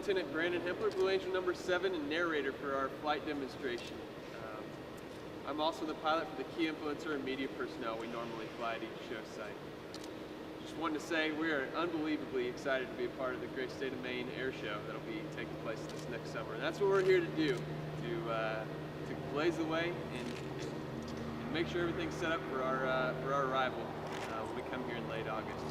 Lieutenant Brandon Hempler, Blue Angel number 7 and narrator for our flight demonstration. I'm also the pilot for the key influencer and media personnel we normally fly at each show site. Just wanted to say we are unbelievably excited to be a part of the great state of Maine air show that'll be taking place this next summer. And that's what we're here to do, to blaze the way and make sure everything's set up for our arrival when we come here in late August.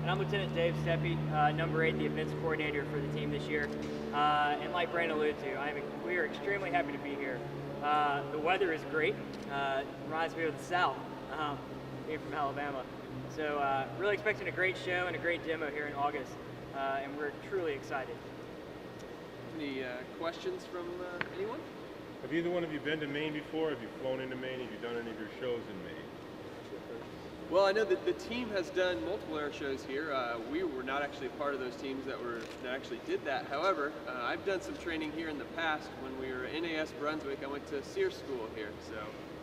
And I'm Lieutenant Dave Steppe, number 8, the events coordinator for the team this year. And like Brandon alluded to, we are extremely happy to be here. The weather is great. Reminds me of the South, being from Alabama. So really expecting a great show and a great demo here in August, and we're truly excited. Any questions from anyone? Have either one of you been to Maine before? Have you flown into Maine? Have you done any of your shows in Maine? Well, I know that the team has done multiple air shows here. We were not actually part of those teams that actually did that. However, I've done some training here in the past. When we were at NAS Brunswick, I went to SEER school here, so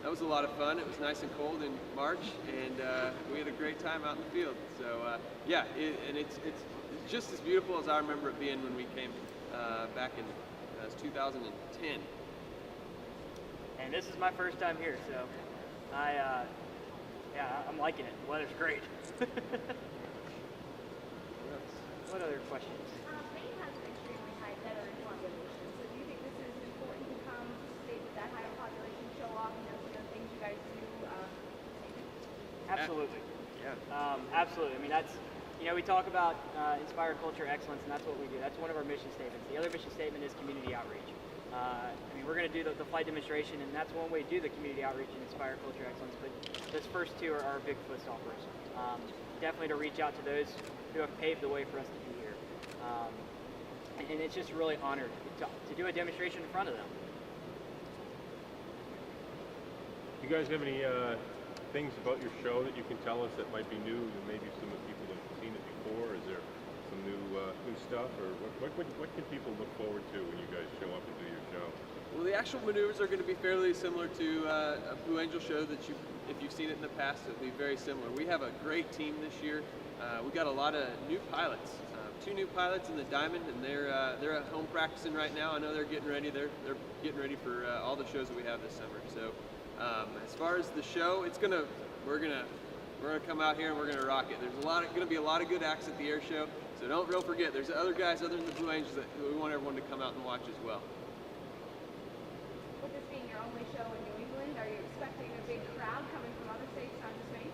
that was a lot of fun. It was nice and cold in March, and we had a great time out in the field. So yeah, it's just as beautiful as I remember it being when we came back in 2010. And this is my first time here, so I'm liking it. The weather's great. What other questions? Maine has an extremely high veteran population, so do you think this is important to come to state with that higher population, show off, some of the things you guys do? Absolutely. Yeah. Absolutely. I mean, that's, we talk about inspire culture excellence, and that's what we do. That's one of our mission statements. The other mission statement is community outreach. We're going to do the flight demonstration, and that's one way to do the community outreach and inspire culture excellence, but those first two are our big footstoppers. Definitely to reach out to those who have paved the way for us to be here. And it's just really honored to do a demonstration in front of them. Do you guys have any things about your show that you can tell us that might be new, and maybe some of the people have seen it before? Is there some new stuff, or what can people look forward to when you guys show up and do your show? Well, the actual maneuvers are going to be fairly similar to a Blue Angel show that if you've seen it in the past, it'll be very similar. We have a great team this year. We got a lot of new pilots. 2 new pilots in the Diamond, and they're at home practicing right now. I know they're getting ready. They're getting ready for all the shows that we have this summer. So as far as the show, we're gonna come out here and we're gonna rock it. There's going to be a lot of good acts at the air show. So don't forget, there's other guys other than the Blue Angels that we want everyone to come out and watch as well. With this being your only show in New England, are you expecting a big crowd coming from other states, not just Maine?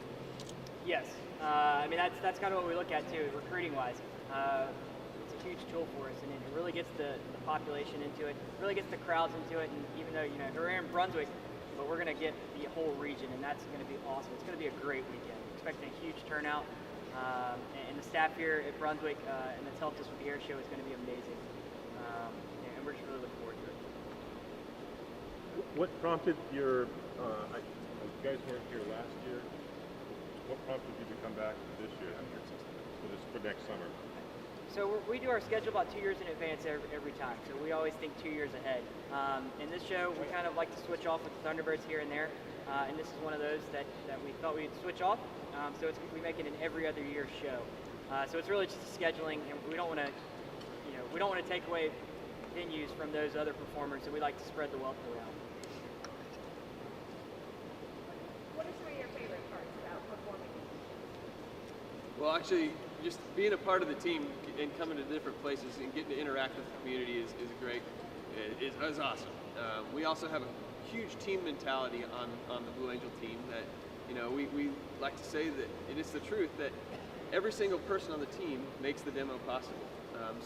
Yes. That's kind of what we look at too, recruiting-wise. It's a huge tool for us, and it really gets the population into it, really gets the crowds into it, and even though, we're in Brunswick, but we're going to get the whole region, and that's going to be awesome. It's going to be a great weekend. Expecting a huge turnout, and the staff here at Brunswick, and that's helped us with the air show, is going to be amazing. And we're just really looking forward to it. What prompted you guys weren't here last year. What prompted you to come back this year, for next summer? So we do our schedule about 2 years in advance every time. So we always think 2 years ahead. In this show, we kind of like to switch off with the Thunderbirds here and there. And this is one of those that we thought we'd switch off. So we make it an every other year show. So it's really just scheduling, and we don't want to take away venues from those other performers. So we like to spread the wealth around. What are some of your favorite parts about performing? Well, actually, just being a part of the team and coming to different places and getting to interact with the community is great. Is awesome. We also have a huge team mentality on the Blue Angel team that, we like to say that it is the truth that every single person on the team makes the demo possible.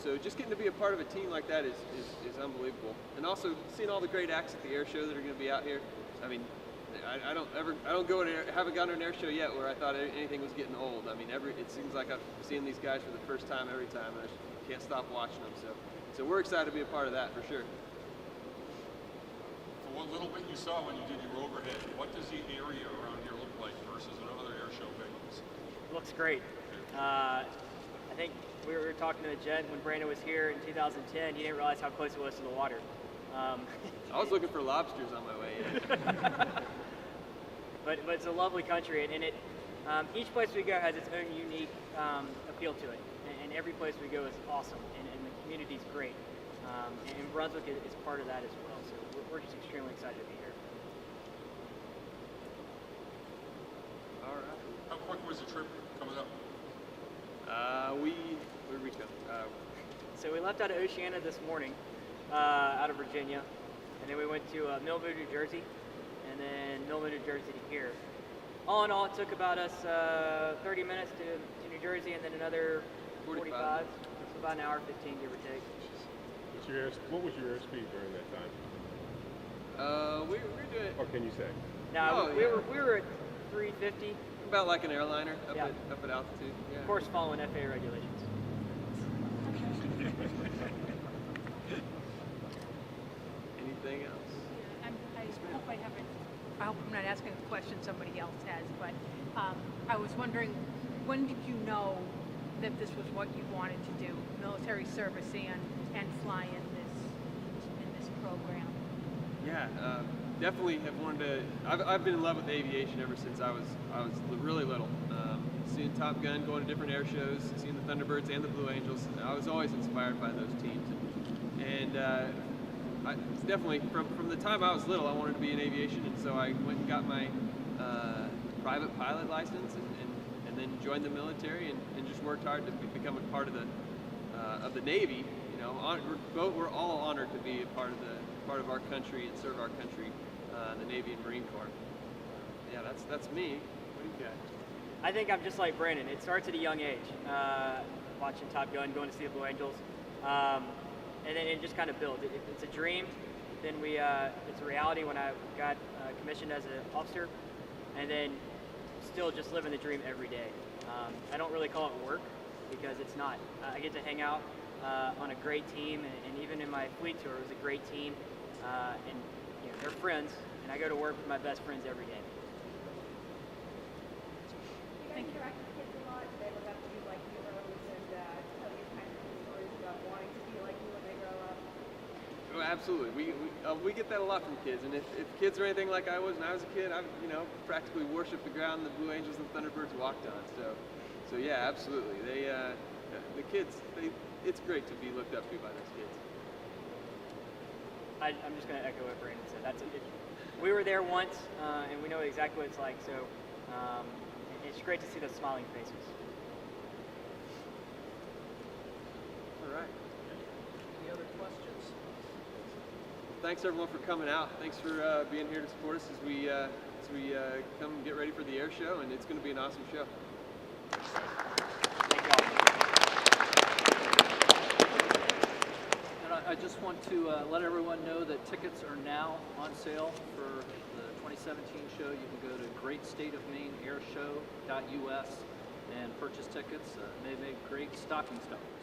So just getting to be a part of a team like that is unbelievable. And also seeing all the great acts at the air show that are going to be out here. I mean, haven't gone to an air show yet where I thought anything was getting old. I mean, it seems like I'm seeing these guys for the first time every time, and I just can't stop watching them. So we're excited to be a part of that for sure. For what little bit you saw when you did your overhead, what does the area around here look like versus other air show venues? It looks great. I think we were talking to the Jet when Brandon was here in 2010. He didn't realize how close it was to the water. I was looking for lobsters on my way in. But it's a lovely country, and each place we go has its own unique appeal to it, and every place we go is awesome. And the community is great. And Brunswick is part of that as well. So we're just extremely excited to be here. All right. How quick was the trip coming up? Where did we go? So we left out of Oceana this morning, out of Virginia, and then we went to Millville, New Jersey, and then Millville, New Jersey to here. All in all, it took about us 30 minutes to New Jersey, and then another 45. So about an hour 15, give or take. What was your airspeed during that time? We were doing Or can you say? No, we were at 350. about like an airliner up Yeah. at altitude. Yeah. Of course, following FAA regulations. Anything else? I hope I'm not asking a question somebody else has, but I was wondering, when did you know that this was what you wanted to do, military service and fly in this program? Yeah, definitely have wanted to. I've been in love with aviation ever since I was really little. Seeing Top Gun, going to different air shows, seeing the Thunderbirds and the Blue Angels. I was always inspired by those teams, and it's definitely from the time I was little, I wanted to be in aviation, and so I went and got my private pilot license, and then joined the military, and just worked hard to become a part of the Navy. You know, we're all honored to be a part of our country and serve our country, the Navy and Marine Corps. Yeah, that's me. What do you got? I think I'm just like Brandon. It starts at a young age, watching Top Gun, going to see the Blue Angels, and then it just kind of builds. It's a dream, then it's a reality when I got commissioned as an officer, and then still just living the dream every day. I don't really call it work because it's not. I get to hang out on a great team, and even in my fleet tour, it was a great team, and you know, they're friends, and I go to work with my best friends every day. You guys interact with kids a lot. Do they look up to you like heroes and tell you kind of stories about wanting to be like you when they grow up? Oh, absolutely. We get that a lot from kids, and if kids are anything like I was when I was a kid, I practically worshipped the ground the Blue Angels and Thunderbirds walked on. So yeah, absolutely. The kids, it's great to be looked up to by those kids. I'm just going to echo what Brandon said. We were there once, and we know exactly what it's like. So it's great to see those smiling faces. All right. Any other questions? Thanks everyone for coming out. Thanks for being here to support us as we come get ready for the air show, and it's going to be an awesome show. Thank you all. And I just want to let everyone know that tickets are now on sale for the 2017 show. You can go to greatstateofmaineairshow.us and purchase tickets. They make great stocking stuffers.